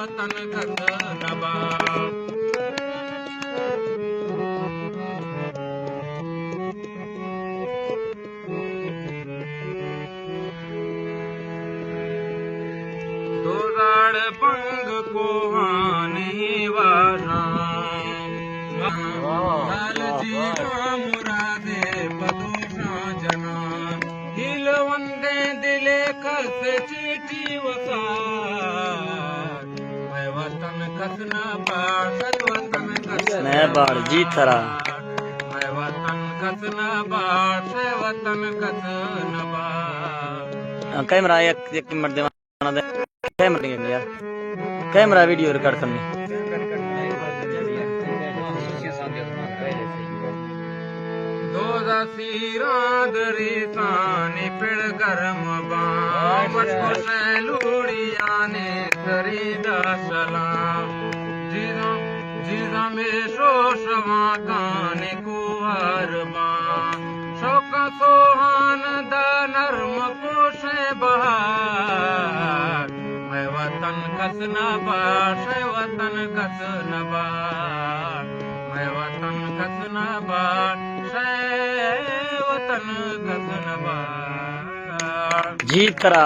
वतन कस नबा दोराड़ पंग को हानि वाला लाल जीवा मुरादे पदोषा जना हिल वंदे दिले कस चीटी वसा मैं वतन कस न बाड़ वतन कस मैं बाड़ जी थरा मैं वतन कस न बाड़ वतन कस न बाड़ कैमरा एक मिनट देवाना दे कैमरा नहीं यार कैमरा वीडियो रिकॉर्ड करनी दोदा सीरादरी सानी पिड़ गरम बामट को लूड़िया ने सरीदा सलाम जीजा जीजा में शोशवा काने कुवार बा शोका सोहान दा नर्म पोषे बहार मैं वतन कस न बाश वतन कस न बाश मैं वतन कस न बाश वतन कस न बाश जी थरा